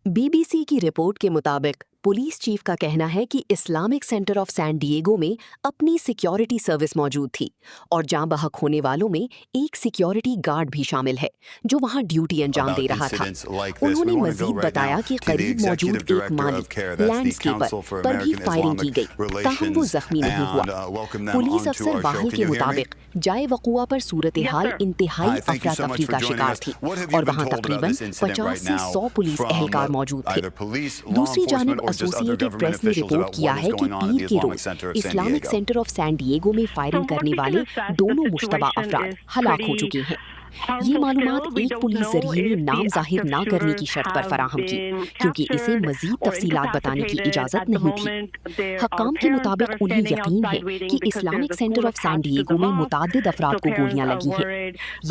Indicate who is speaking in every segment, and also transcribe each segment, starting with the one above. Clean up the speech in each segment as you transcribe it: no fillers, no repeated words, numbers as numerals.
Speaker 1: BBC की report के मुताबिक पुलिस चीफ का कहना है कि Islamic centre of San Diego में अपनी सिक्योरिटी सर्विस मौजूद थी और जाँ बहक होने वालों में एक सिक्योरिटी गार्ड भी शामिल है जो वहां ड्यूटी अंजाम दे रहा था। उन्होंने मजीद बताया कि करीब मौजूद एक माली लैंडस्केपर पर भी फायरिंग की गई, ताहम वो जख्मी नहीं हुआ। पुलिस अफसर वाहल के मुताबिक जाए वकुआ पर सूरत हाल इंतहाई अफरा तफरी का शिकार थी और वहां तकरीबन 50 से 100 पुलिस एहलकार मौजूद थे। दूसरी जानिब एसोसिएटेड प्रेस ने रिपोर्ट किया है कि पीर के रोज Islamic centre of San Diego में फायरिंग करने वाले दोनों मुश्तबा अफराद हलाक हो चुके हैं। ये मालूमात एक पुलिस जरिए ने नाम जाहिर ना करने की शर्त पर फराहम की क्योंकि इसे मजीद तफसीलात बताने की इजाजत नहीं थी। हक्काम के मुताबिक उन्हें यकीन है कि Islamic centre of San Diego में मुतादिद अफराद को गोलियां लगी हैं।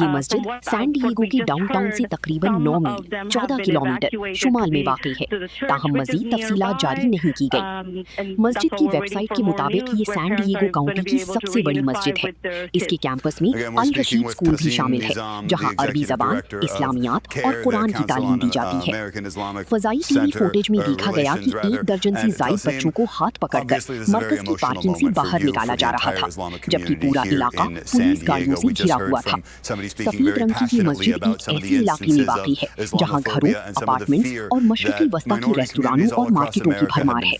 Speaker 1: ये मस्जिद सैन डिएगो की डाउनटाउन से तकरीबन 9 मील 14 किलोमीटर शुमाल में वाक़ई है, ताहम मजीद तफसीलात जारी नहीं की गई। मस्जिद की वेबसाइट के मुताबिक ये सैन डिएगो काउंटी की सबसे बड़ी मस्जिद है। इसके कैंपस में अल रशीद स्कूल भी शामिल है जहां अरबी जबान, इस्लामियात और कुरान की तालीम दी जाती है। फजाई टीवी फुटेज में देखा गया कि 1 दर्जन से जायद बच्चों को हाथ पकड़कर मरकज की पार्किंग से बाहर निकाला जा रहा था, जबकि पूरा इलाका पुलिस गाड़ियों से घिरा हुआ था। सफेद रंग की ये मस्जिद एक ऐसे इलाके में वाक़ई है जहां घरों, अपार्टमेंट्स और मशरक़ी वस्ता की रेस्टोरानों और मार्केटों की भरमार है।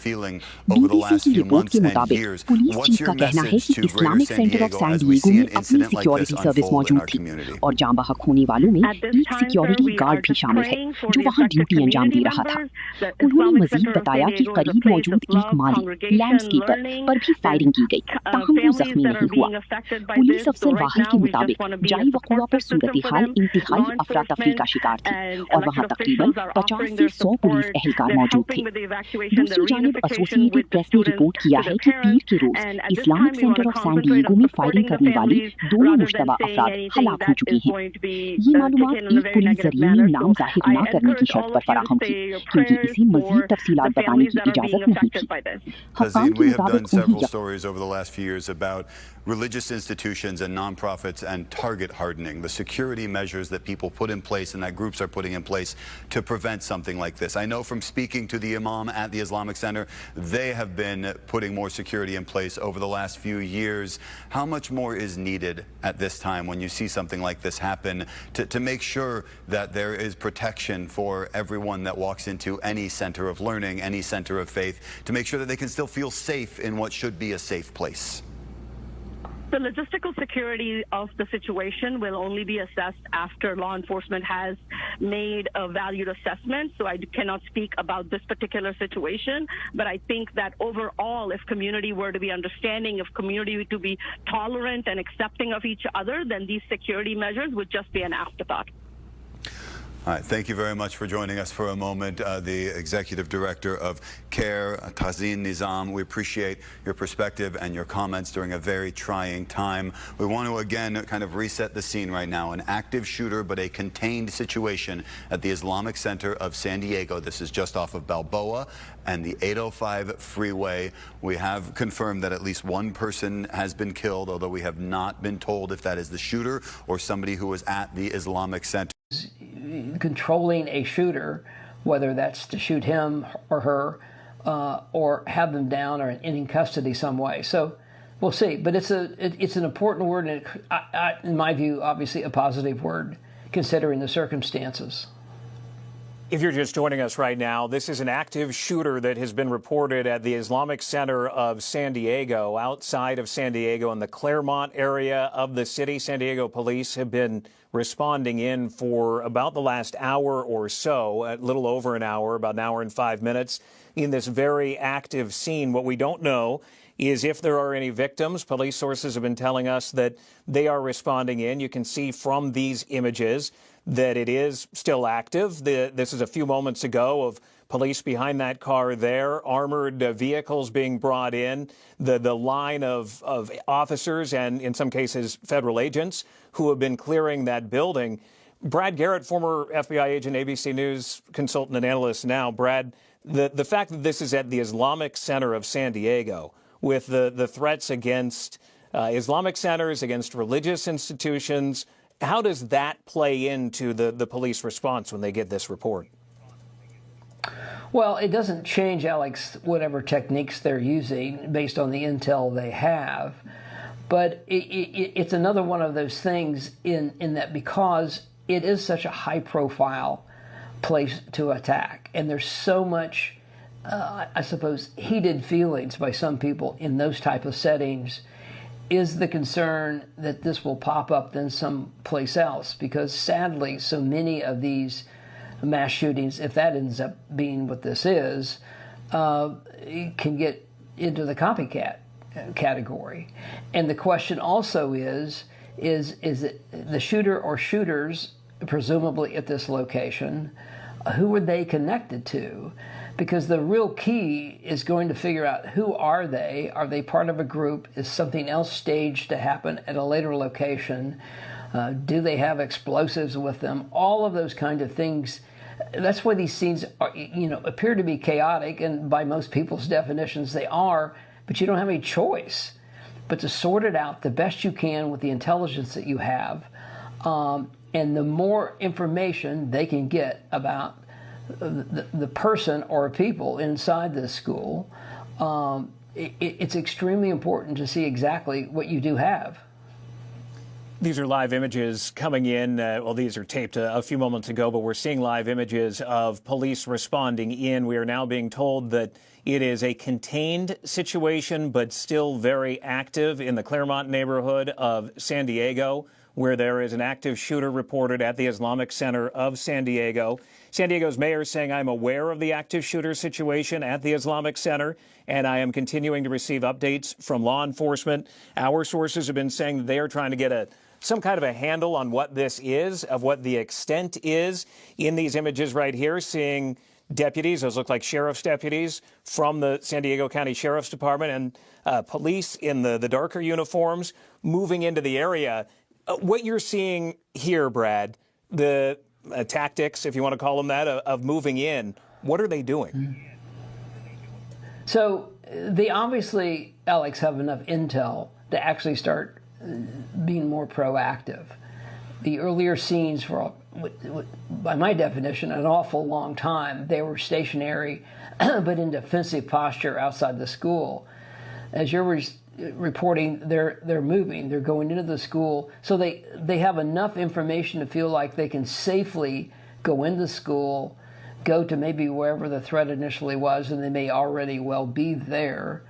Speaker 1: बीबीसी की रिपोर्ट के मुताबिक पुलिस चीफ का कहना है कि Islamic centre of San Diego में अपनी सिक्योरिटी सर्विस मौजूद थी और जाँ बहक होने वालों में एक सिक्योरिटी गार्ड भी शामिल है जो वहां ड्यूटी अंजाम दे रहा था। उन्होंने मजीद बताया कि करीब मौजूद एक माली लैंडस्केपर पर भी फायरिंग की गई, ताहम वो जख्मी नहीं हुआ। पुलिस अफसर वाहल के मुताबिक जाई वकुआ पर सूरत हाल इंतहाई अफरा तफरी का शिकार थी और वहां तकरीबन 50 से 100 पुलिस एहलकार मौजूद थे। दूसरी जानिब एसोसिएटेड प्रेस ने रिपोर्ट किया है कि पीर के रोज Islamic centre of San Diego में फायरिंग करने वाले दोनों मुश्तबा अफराद हलाक हो चुके हैं। ये मालूमात एक पुलिस जरिए ने नाम जाहिर ना करने की शर्त पर फराहम की क्योंकि इसे मजीद तफसीलात बताने की इजाजत नहीं थी। हक्काम के मुताबिक उन्हें
Speaker 2: religious institutions and nonprofits and target hardening, the security measures that people put in place and that groups are putting in place to prevent something like this. I know from speaking to the imam at the Islamic Center, they have been putting more security in place over the last few years. How much more is needed at this time when you see something like this happen to make sure that there is protection for everyone that walks into any center of learning, any center of faith, to make sure that they can still feel safe in what should be a safe place?
Speaker 3: The logistical security of the situation will only be assessed after law enforcement has made a valued assessment. So I cannot speak about this particular situation, but I think that overall, if community were to be understanding, if community to be tolerant and accepting of each other, then these security measures would just be an afterthought.
Speaker 2: All right, thank you very much for joining us for a moment. The Executive Director of CARE, Tazeen Nizam, we appreciate your perspective and your comments during a very trying time. We want to again kind of reset the scene right now. An active shooter but a contained situation at the Islamic Center of San Diego. This is just off of Balboa and the 805 freeway. We have confirmed that at least one person has been killed, although we have not been told if that is the shooter or somebody who was at the Islamic Center.
Speaker 4: Controlling a shooter, whether that's to shoot him or her or have them down or in custody some way. So we'll see. But it's an important word, and in my view, obviously a positive word, considering the circumstances.
Speaker 5: If you're just joining us right now, this is an active shooter that has been reported at the Islamic Center of San Diego, outside of San Diego in the Claremont area of the city. San Diego police have been responding in for about the last hour or so, a little over an hour, about an hour and 5 minutes, in this very active scene. What we don't know is if there are any victims. Police sources have been telling us that they are responding in. You can see from these images that it is still active. This is a few moments ago of police behind that car there, armored vehicles being brought in, the line of officers and, in some cases, federal agents who have been clearing that building. Brad Garrett, former FBI agent, ABC News consultant and analyst now. Brad, the fact that this is at the Islamic Center of San Diego, with the threats against Islamic centers, against religious institutions, how does that play into the police response when they get this report?
Speaker 4: Well, it doesn't change, Alex, whatever techniques they're using based on the intel they have. But it's another one of those things in that because it is such a high-profile place to attack, and there's so much, I suppose, heated feelings by some people in those type of settings, is the concern that this will pop up then someplace else. Because sadly, so many of these mass shootings, if that ends up being what this is, can get into the copycat category. And the question also is it the shooter or shooters, presumably at this location, who are they connected to? Because the real key is going to figure out who are they? Are they part of a group? Is something else staged to happen at a later location? Do they have explosives with them? All of those kind of things. That's why these scenes are, appear to be chaotic, and by most people's definitions they are, but you don't have any choice but to sort it out the best you can with the intelligence that you have. And the more information they can get about the person or people inside this school, it's extremely important to see exactly what you do have.
Speaker 5: These are live images coming in. Well, these are taped a few moments ago, but we're seeing live images of police responding in. We are now being told that it is a contained situation, but still very active in the Claremont neighborhood of San Diego, where there is an active shooter reported at the Islamic Center of San Diego. San Diego's mayor is saying, I'm aware of the active shooter situation at the Islamic Center, and I am continuing to receive updates from law enforcement. Our sources have been saying that they are trying to get some kind of a handle on what this is, of what the extent is. In these images right here, seeing deputies, those look like sheriff's deputies from the San Diego County Sheriff's Department, and police in the darker uniforms moving into the area. What you're seeing here, Brad, the tactics, if you want to call them that, of moving in, what are they doing?
Speaker 4: So they obviously, Alex, have enough intel to actually start being more proactive. The earlier scenes were, by my definition, an awful long time. They were stationary, but in defensive posture outside the school. As you're reporting, they're moving, they're going into the school, so they have enough information to feel like they can safely go into school, go to maybe wherever the threat initially was, and they may already well be there,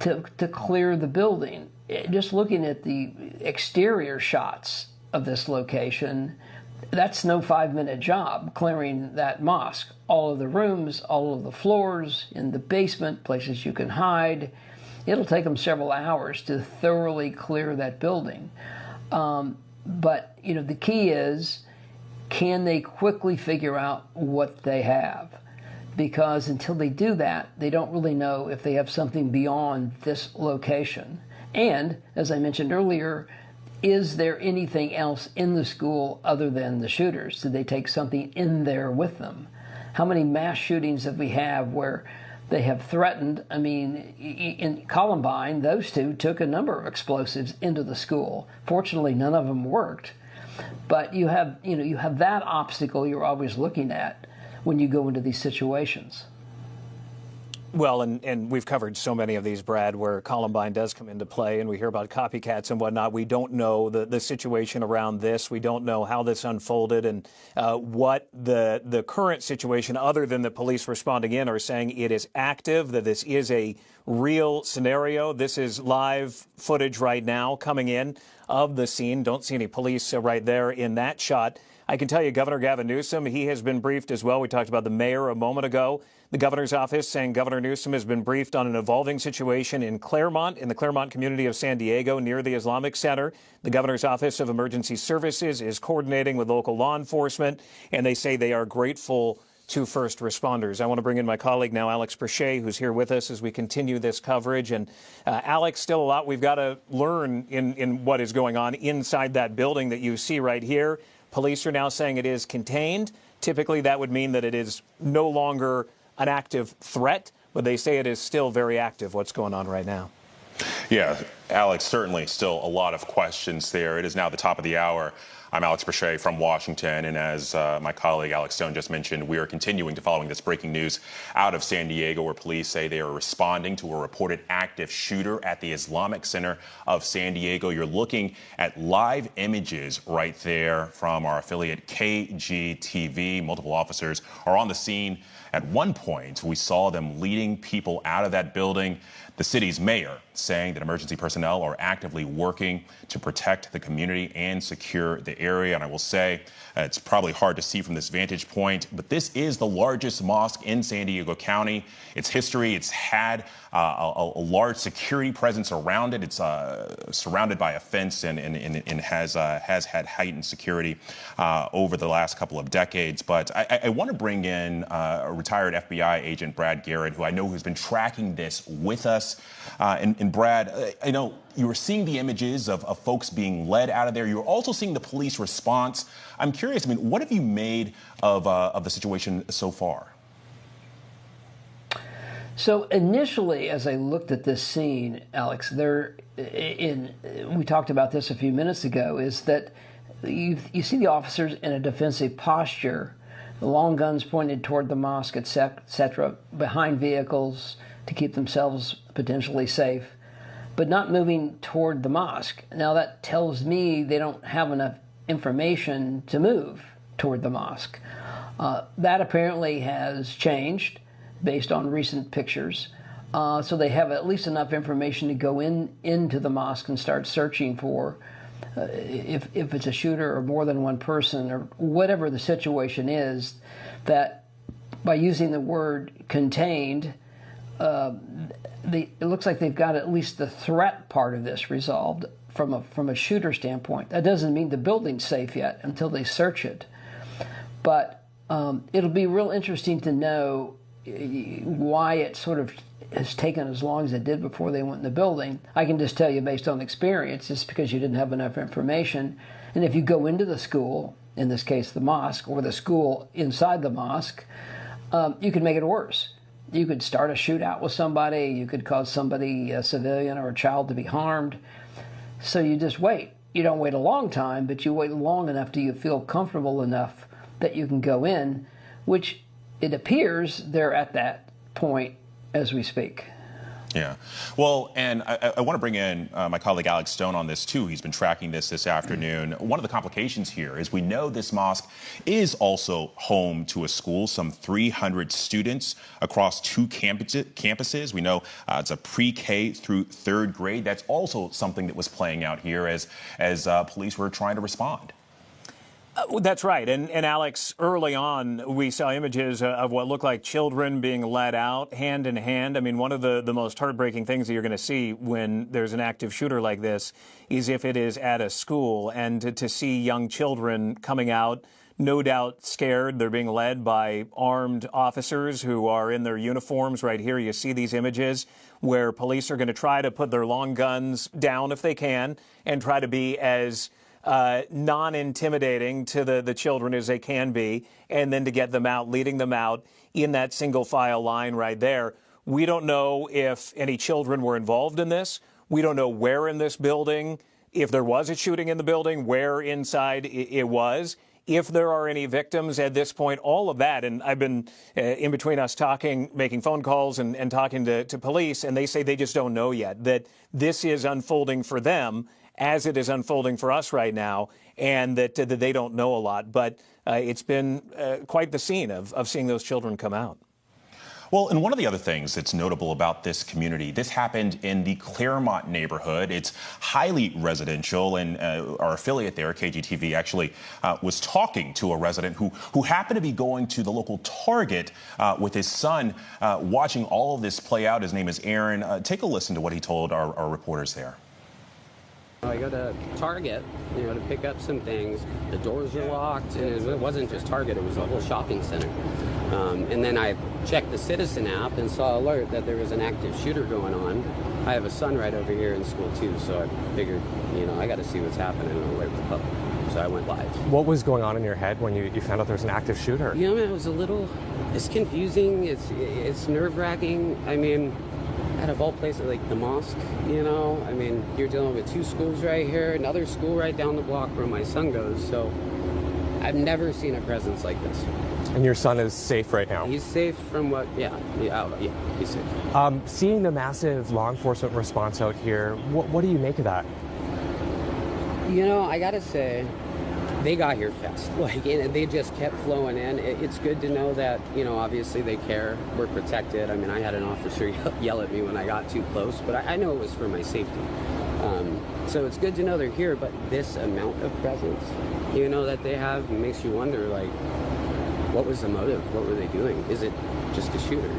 Speaker 4: to clear the building. Just looking at the exterior shots of this location, that's no 5-minute job, clearing that mosque. All of the rooms, all of the floors, in the basement, places you can hide. It'll take them several hours to thoroughly clear that building. But, the key is, can they quickly figure out what they have? Because until they do that, they don't really know if they have something beyond this location. And, as I mentioned earlier, is there anything else in the school other than the shooters? Did they take something in there with them? How many mass shootings have we had where they have threatened? I mean, in Columbine, those two took a number of explosives into the school. Fortunately, none of them worked. But you have that obstacle you're always looking at when you go into these situations.
Speaker 5: Well, and we've covered so many of these, Brad, where Columbine does come into play, and we hear about copycats and whatnot. We don't know the situation around this. We don't know how this unfolded and what the current situation, other than the police responding in, are saying it is active, that this is a real scenario. This is live footage right now coming in of the scene. Don't see any police right there in that shot. I can tell you Governor Gavin Newsom, he has been briefed as well. We talked about the mayor a moment ago. The governor's office saying Governor Newsom has been briefed on an evolving situation in Claremont, in the Claremont community of San Diego, near the Islamic Center. The governor's Office of Emergency Services is coordinating with local law enforcement, and they say they are grateful to first responders. I want to bring in my colleague now, Alex Brachet, who's here with us as we continue this coverage. And Alex, still a lot we've got to learn in what is going on inside that building that you see right here. Police are now saying it is contained. Typically, that would mean that it is no longer an active threat, but they say it is still very active. What's going on right now?
Speaker 6: Yeah, Alex, certainly still a lot of questions there. It is now the top of the hour. I'm Alex Brachet from Washington, and as my colleague Alex Stone just mentioned, we are continuing to following this breaking news out of San Diego, where police say they are responding to a reported active shooter at the Islamic Center of San Diego. You're looking at live images right there from our affiliate KGTV. Multiple officers are on the scene. At one point, we saw them leading people out of that building. The city's mayor saying that emergency personnel are actively working to protect the community and secure the area. And I will say, it's probably hard to see from this vantage point, but this is the largest mosque in San Diego County. Its history, it's had a large security presence around it. It's surrounded by a fence and has had heightened security over the last couple of decades. But I want to bring in a retired FBI agent, Brad Garrett, who I know has been tracking this with us. And Brad, I know you were seeing the images of folks being led out of there. You were also seeing the police response. I'm curious, I mean, what have you made of the situation so far?
Speaker 4: So initially, as I looked at this scene, Alex, we talked about this a few minutes ago, is that you see the officers in a defensive posture, the long guns pointed toward the mosque, etc., behind vehicles to keep themselves potentially safe, but not moving toward the mosque. Now that tells me they don't have enough information to move toward the mosque. That apparently has changed based on recent pictures. So they have at least enough information to go into the mosque and start searching for if it's a shooter or more than one person or whatever the situation is, that by using the word contained, it looks like they've got at least the threat part of this resolved from a shooter standpoint. That doesn't mean the building's safe yet until they search it. But it'll be real interesting to know why it sort of has taken as long as it did before they went in the building. I can just tell you based on experience, it's because you didn't have enough information. And if you go into the school, in this case the mosque, or the school inside the mosque, you can make it worse. You could start a shootout with somebody. You could cause somebody, a civilian or a child, to be harmed. So you just wait. You don't wait a long time, but you wait long enough till you feel comfortable enough that you can go in, which it appears they're at that point as we speak.
Speaker 6: Yeah. Well, and I want to bring in my colleague Alex Stone on this, too. He's been tracking this afternoon. One of the complications here is we know this mosque is also home to a school, some 300 students across 2 campuses. We know it's a pre-K through 3rd grade. That's also something that was playing out here as police were trying to respond.
Speaker 5: That's right. And Alex, early on, we saw images of what looked like children being led out hand in hand. I mean, one of the most heartbreaking things that you're going to see when there's an active shooter like this is if it is at a school, and to see young children coming out, no doubt scared. They're being led by armed officers who are in their uniforms. Right here, you see these images where police are going to try to put their long guns down if they can and try to be as non-intimidating to the children as they can be, and then to get them out, leading them out in that single file line right there. We don't know if any children were involved in this. We don't know where in this building, if there was a shooting in the building, where inside it was, if there are any victims at this point, all of that. And I've been in between us talking, making phone calls and talking to police, and they say they just don't know yet, that this is unfolding for them as it is unfolding for us right now, and that they don't know a lot. But it's been quite the scene of seeing those children come out.
Speaker 6: Well, and one of the other things that's notable about this community, this happened in the Claremont neighborhood. It's highly residential, and our affiliate there, KGTV, actually was talking to a resident who happened to be going to the local Target with his son, watching all of this play out. His name is Aaron. Take a listen to what he told our reporters there.
Speaker 7: I go to Target, to pick up some things. The doors are locked, and it wasn't just Target, it was a whole shopping center. And then I checked the Citizen app and saw an alert that there was an active shooter going on. I have a son right over here in school, too, so I figured, I got to see what's happening and alert the public. So I went live. What was going on in your head when you found out there was an active shooter? It was it's confusing, it's nerve-wracking. I mean, out of all places, like the mosque, you know? I mean, you're dealing with 2 schools right here, another school right down the block where my son goes, so I've never seen a presence like this.
Speaker 8: And your son is safe right now?
Speaker 7: He's safe from what, yeah, he's safe.
Speaker 8: Seeing the massive law enforcement response out here, what do you make of that?
Speaker 7: You know, I gotta say, they got here fast. Like, and they just kept flowing in. It's good to know that, you know, obviously they care. We're protected. I mean, I had an officer yell at me when I got too close, but I know it was for my safety. So it's good to know they're here, but this amount of presence, you know, that they have makes you wonder, like, what was the motive? What were they doing? Is it just a shooter?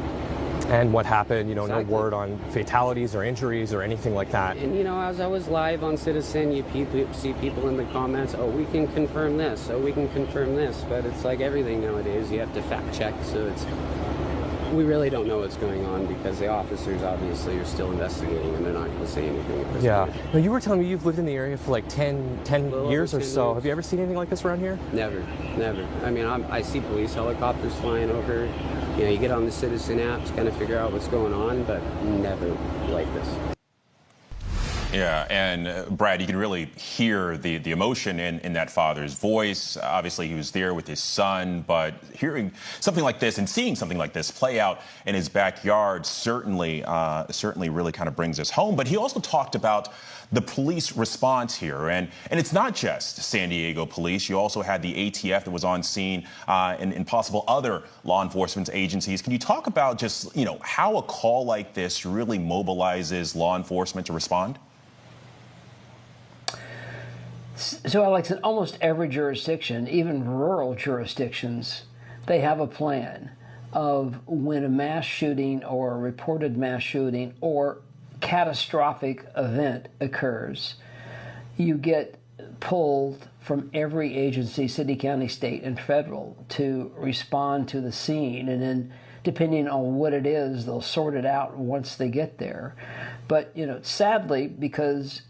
Speaker 8: And what happened, you know,
Speaker 7: Exactly.
Speaker 8: No word on fatalities or injuries or anything like that.
Speaker 7: And, you know, as I was live on Citizen, you see people in the comments, oh, we can confirm this, oh, we can confirm this. But it's like everything nowadays, you have to fact check. So we really don't know what's going on because the officers obviously are still investigating and they're not going to say anything at this point.
Speaker 8: Now, you were telling me you've lived in the area for like 10 years or so. Have you ever seen anything like this around here?
Speaker 7: Never. I mean, I see police helicopters flying over. You know, you get on the Citizen apps, kind of figure out what's going on, but never like this.
Speaker 6: Yeah, and Brad, you can really hear the emotion in that father's voice. Obviously, he was there with his son, but hearing something like this and seeing something like this play out in his backyard certainly really kind of brings us home. But he also talked about the police response here, and it's not just San Diego police. You also had the ATF that was on scene, and possible other law enforcement agencies. Can you talk about just, you know, how a call like this really mobilizes law enforcement to respond?
Speaker 4: So, Alex, in almost every jurisdiction, even rural jurisdictions, they have a plan of when a mass shooting or a reported mass shooting or catastrophic event occurs, you get pulled from every agency, city, county, state, and federal, to respond to the scene. And then, depending on what it is, they'll sort it out once they get there. But, you know, sadly, because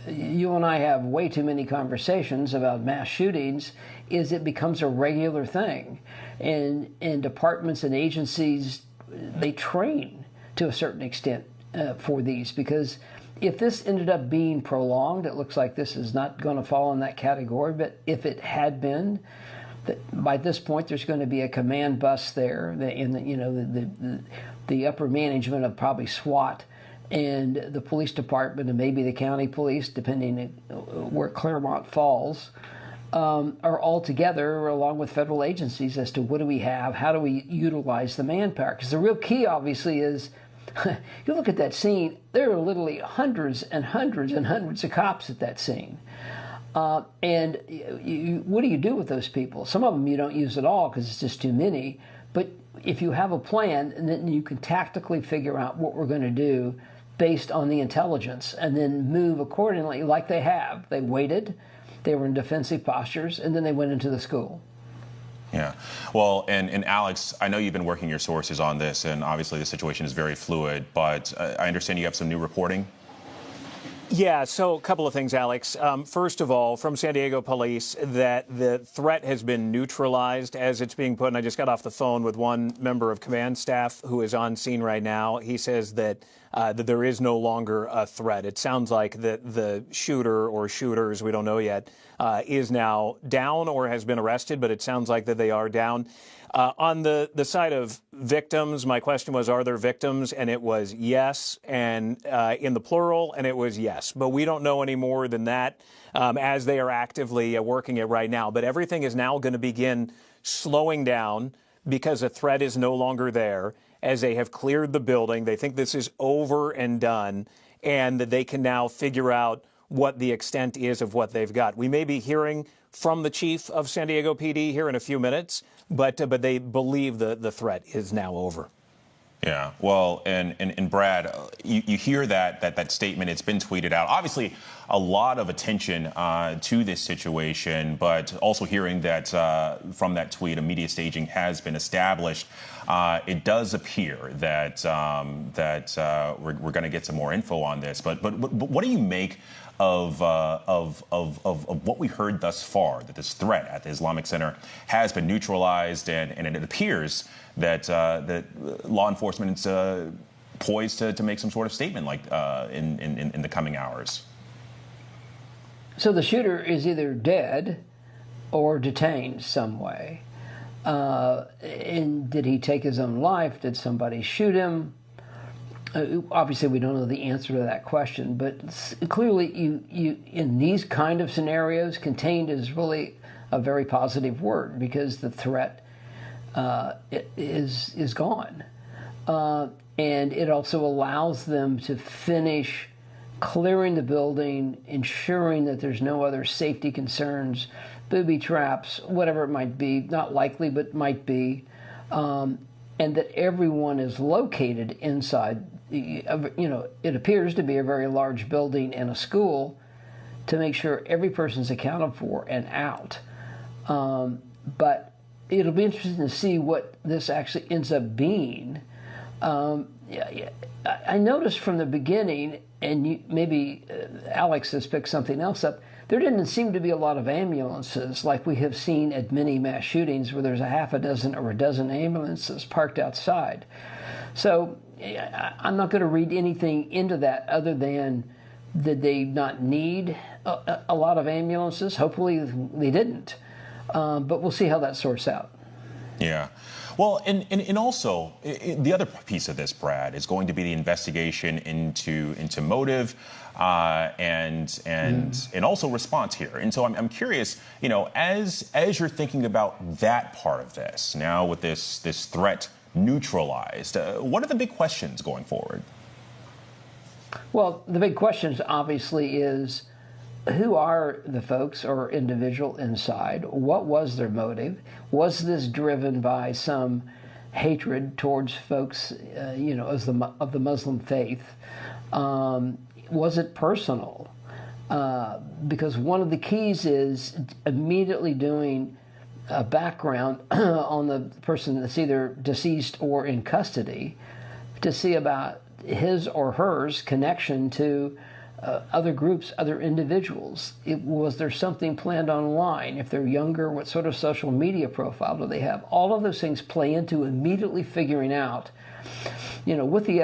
Speaker 4: you and I have way too many conversations about mass shootings, is it becomes a regular thing. And departments and agencies, they train to a certain extent for these, because if this ended up being prolonged, it looks like this is not going to fall in that category. But if it had been, by this point, there's going to be a command bus there in the upper management of probably SWAT and the police department and maybe the county police, depending where Claremont falls, are all together along with federal agencies as to what do we have, how do we utilize the manpower. Because the real key, obviously, is you look at that scene, there are literally hundreds and hundreds and hundreds of cops at that scene. What do you do with those people? Some of them you don't use at all because it's just too many. But if you have a plan, and then you can tactically figure out what we're going to do based on the intelligence and then move accordingly like they have. They waited, they were in defensive postures, and then they went into the school.
Speaker 6: Yeah. Well, and Alex, I know you've been working your sources on this, and obviously the situation is very fluid, but I understand you have some new reporting.
Speaker 5: Yeah, so a couple of things, Alex. First of all, from San Diego police, that the threat has been neutralized as it's being put, and I just got off the phone with one member of command staff who is on scene right now. He says that there is no longer a threat. It sounds like the shooter or shooters, we don't know yet, is now down or has been arrested, but it sounds like that they are down. On the side of victims, my question was, are there victims? And it was yes, and in the plural, and it was yes. But we don't know any more than that as they are actively working it right now. But everything is now going to begin slowing down because a threat is no longer there, as they have cleared the building. They think this is over and done, and that they can now figure out what the extent is of what they've got. We may be hearing from the chief of San Diego PD here in a few minutes, but they believe the threat is now over.
Speaker 6: Yeah, well, and Brad, you hear that statement. It's been tweeted out. Obviously, a lot of attention to this situation, but also hearing that from that tweet, a media staging has been established. It does appear that we're going to get some more info on this. But what do you make of what we heard thus far, that this threat at the Islamic Center has been neutralized, and it appears that that law enforcement poised to make some sort of statement like in the coming hours?
Speaker 4: So the shooter is either dead or detained some way. And did he take his own life? Did somebody shoot him? Obviously, we don't know the answer to that question, but clearly, you in these kind of scenarios, contained is really a very positive word because the threat is gone, and it also allows them to finish clearing the building, ensuring that there's no other safety concerns, booby traps, whatever it might be, not likely, but might be, and that everyone is located inside. It appears to be a very large building and a school to make sure every person's accounted for and out. But it'll be interesting to see what this actually ends up being. I noticed from the beginning, and maybe Alex has picked something else up, there didn't seem to be a lot of ambulances like we have seen at many mass shootings where there's a half a dozen or a dozen ambulances parked outside. So I'm not going to read anything into that other than did they not need a lot of ambulances? Hopefully they didn't. But we'll see how that sorts out.
Speaker 6: Yeah. Well, and also the other piece of this, Brad, is going to be the investigation into motive and also response here. And so I'm curious, as you're thinking about that part of this now with this threat neutralized, what are the big questions going forward?
Speaker 4: Well, the big question obviously is, who are the folks or individual inside? What was their motive? Was this driven by some hatred towards folks, of the Muslim faith? Was it personal? Because one of the keys is immediately doing a background on the person that's either deceased or in custody to see about his or hers connection to other groups, other individuals. Was there something planned online? If they're younger, what sort of social media profile do they have? All of those things play into immediately figuring out, with the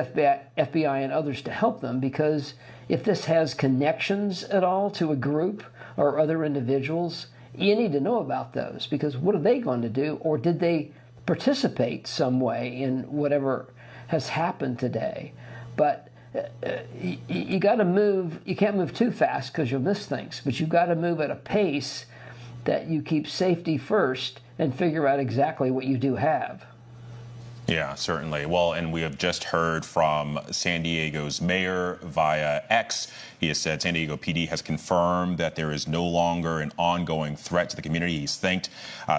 Speaker 4: FBI and others to help them, because if this has connections at all to a group or other individuals, you need to know about those, because what are they going to do? Or did they participate some way in whatever has happened today? But you got to move. You can't move too fast because you'll miss things, but you've got to move at a pace that you keep safety first and figure out exactly what you do have.
Speaker 6: Yeah, certainly. Well, and we have just heard from San Diego's mayor via X. He has said San Diego PD has confirmed that there is no longer an ongoing threat to the community. He's thanked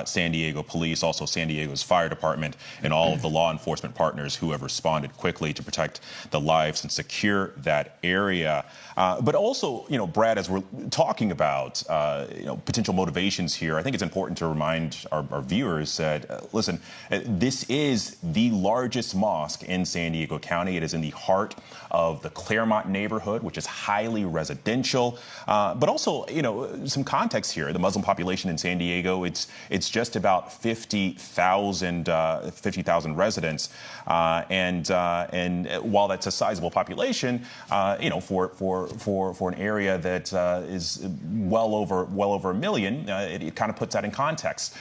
Speaker 6: San Diego police, also San Diego's fire department, and all of the law enforcement partners who have responded quickly to protect the lives and secure that area. But also, Brad, as we're talking about, potential motivations here, I think it's important to remind our viewers that, listen, this is the largest mosque in San Diego County. It is in the heart of the Claremont neighborhood, which is highly residential. But also, some context here. The Muslim population in San Diego, it's just about 50,000 residents. And while that's a sizable population, for an area that is well over a million, it kind of puts that in context.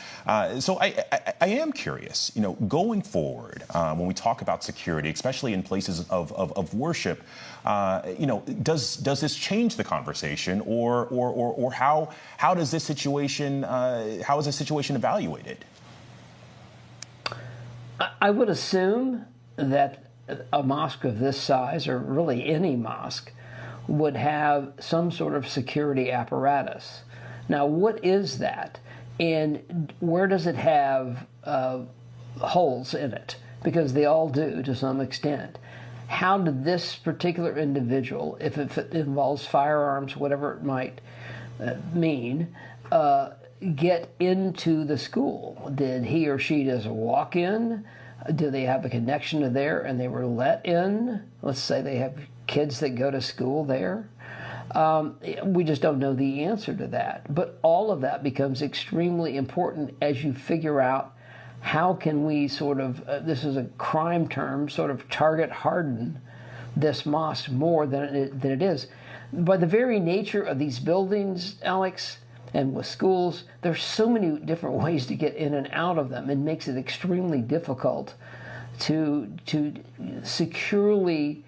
Speaker 6: So I am curious, going forward, when we talk about security, especially in places of worship, does this change the conversation, or how does this situation how is this situation evaluated?
Speaker 4: I would assume that a mosque of this size, or really any mosque, would have some sort of security apparatus. Now, what is that? And where does it have holes in it? Because they all do to some extent. How did this particular individual, if it involves firearms, whatever it might mean, get into the school? Did he or she just walk in? Do they have a connection to there and they were let in? Let's say they have kids that go to school there. We just don't know the answer to that. But all of that becomes extremely important as you figure out how can we sort of, this is a crime term, sort of target harden this mosque more than it is. By the very nature of these buildings, Alex, and with schools, there's so many different ways to get in and out of them. It makes it extremely difficult to securely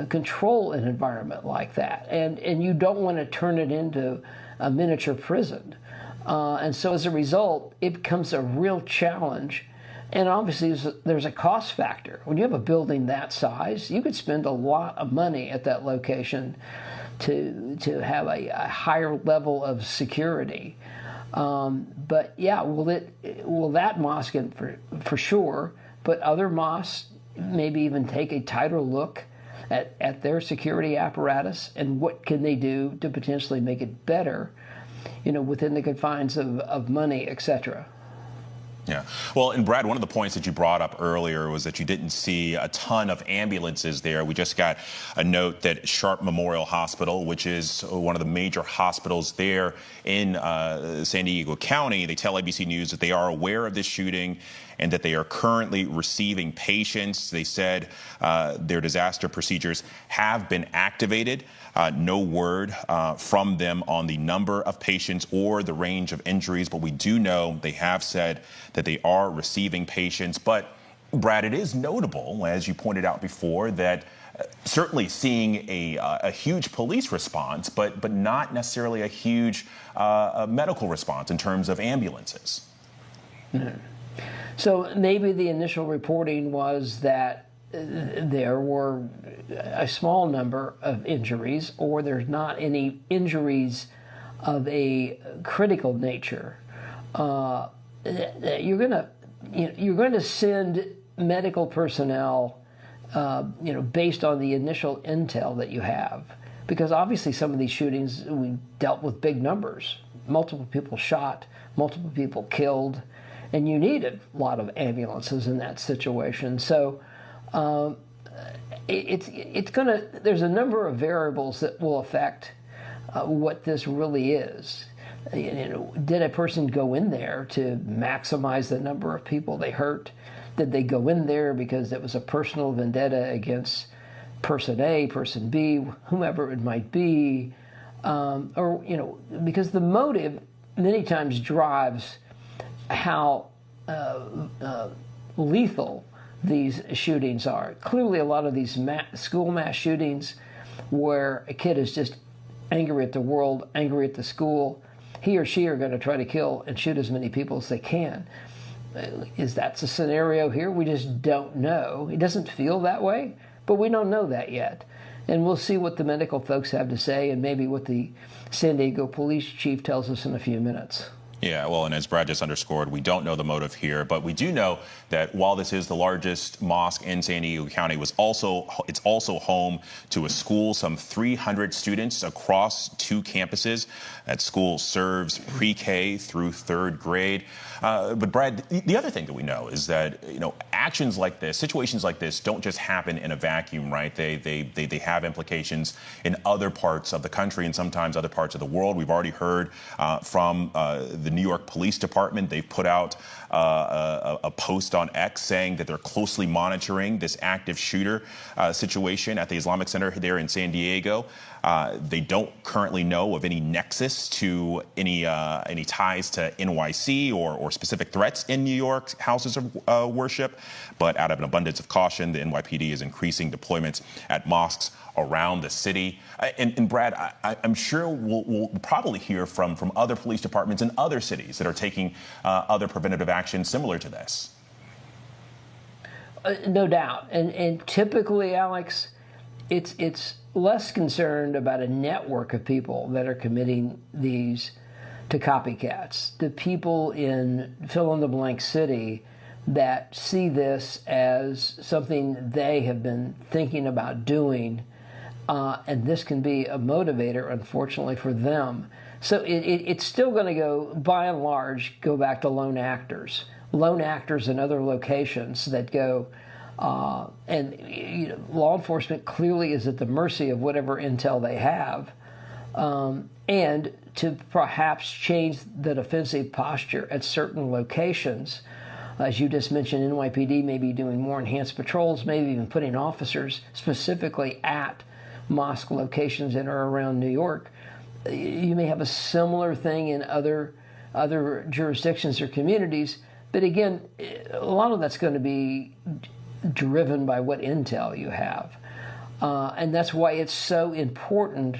Speaker 4: control an environment like that. And you don't want to turn it into a miniature prison. And so as a result, it becomes a real challenge. And obviously, there's a cost factor. When you have a building that size, you could spend a lot of money at that location to have a higher level of security. But yeah, will that mosque, for sure, but other mosques maybe even take a tighter look at their security apparatus and what can they do to potentially make it better, within the confines of money, etc.
Speaker 6: Yeah. Well, and Brad, one of the points that you brought up earlier was that you didn't see a ton of ambulances there. We just got a note that Sharp Memorial Hospital, which is one of the major hospitals there in San Diego County, they tell ABC News that they are aware of this shooting and that they are currently receiving patients. They said their disaster procedures have been activated. No word from them on the number of patients or the range of injuries, but we do know they have said that they are receiving patients. But, Brad, it is notable, as you pointed out before, that certainly seeing a huge police response, but not necessarily a huge medical response in terms of ambulances.
Speaker 4: Mm-hmm. So maybe the initial reporting was that there were a small number of injuries, or there's not any injuries of a critical nature. You're going to send medical personnel, based on the initial intel that you have, because obviously some of these shootings we dealt with big numbers, multiple people shot, multiple people killed, and you need a lot of ambulances in that situation. So it's gonna. There's a number of variables that will affect what this really is. Did a person go in there to maximize the number of people they hurt? Did they go in there because it was a personal vendetta against person A, person B, whomever it might be, or because the motive many times drives how lethal these shootings are. Clearly, a lot of these school mass shootings where a kid is just angry at the world, angry at the school, he or she are going to try to kill and shoot as many people as they can. Is that the scenario here? We just don't know. It doesn't feel that way, but we don't know that yet. And we'll see what the medical folks have to say and maybe what the San Diego police chief tells us in a few minutes.
Speaker 6: Yeah, well, and as Brad just underscored, we don't know the motive here, but we do know that while this is the largest mosque in San Diego County, it's also home to a school, some 300 students across 2 campuses. That school serves pre-K through 3rd grade. But Brad, the other thing that we know is that actions like this, situations like this, don't just happen in a vacuum, right? They have implications in other parts of the country and sometimes other parts of the world. We've already heard from the New York Police Department. They've put out a post on X saying that they're closely monitoring this active shooter situation at the Islamic Center there in San Diego. They don't currently know of any nexus to any ties to NYC or specific threats in New York's houses of worship. But out of an abundance of caution, the NYPD is increasing deployments at mosques around the city. And Brad, I'm sure we'll probably hear from other police departments in other cities that are taking other preventative actions similar to this.
Speaker 4: No doubt. And typically, Alex, it's less concerned about a network of people that are committing these to copycats. The people in fill-in-the-blank city that see this as something they have been thinking about doing, and this can be a motivator, unfortunately, for them. So it's still going to go, by and large, go back to lone actors in other locations that go, and law enforcement clearly is at the mercy of whatever intel they have, and to perhaps change the defensive posture at certain locations As you just mentioned, NYPD may be doing more enhanced patrols, maybe even putting officers specifically at mosque locations that are around New York. You may have a similar thing in other jurisdictions or communities, but again, a lot of that's going to be driven by what intel you have. And that's why it's so important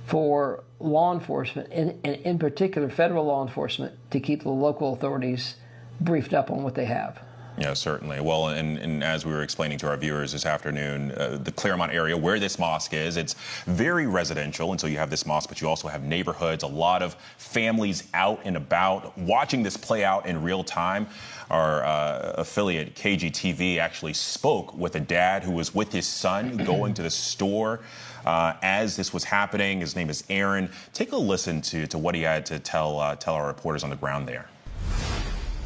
Speaker 4: for law enforcement, and in particular federal law enforcement, to keep the local authorities briefed up on what they have.
Speaker 6: Yeah, certainly. Well, and as we were explaining to our viewers this afternoon, the Claremont area where this mosque is, it's very residential. And so you have this mosque, but you also have neighborhoods, a lot of families out and about watching this play out in real time. Our affiliate KGTV actually spoke with a dad who was with his son going to the store as this was happening. His name is Aaron. Take a listen to what he had to tell our reporters on the ground there.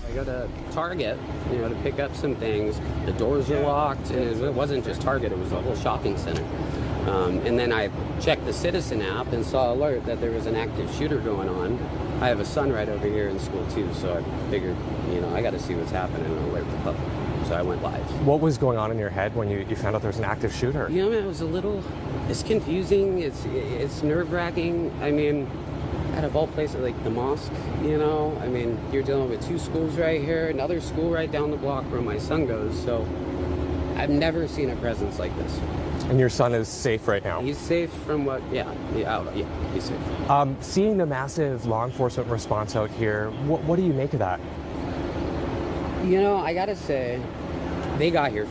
Speaker 7: I go to Target, to pick up some things. The doors are locked, and it wasn't just Target, it was a whole shopping center. And then I checked the Citizen app and saw an alert that there was an active shooter going on. I have a son right over here in school too, so I figured, I got to see what's happening and alert the public. So I went live.
Speaker 8: What was going on in your head when you found out there was an active shooter?
Speaker 7: Man, it was it's confusing, it's nerve-wracking. I mean, out of all places, like the mosque, you're dealing with two schools right here, another school right down the block where my son goes, so I've never seen a presence like this.
Speaker 8: And your son is safe right now?
Speaker 7: He's safe from he's safe.
Speaker 8: Seeing the massive law enforcement response out here, what do you make of that?
Speaker 7: I gotta say, they got here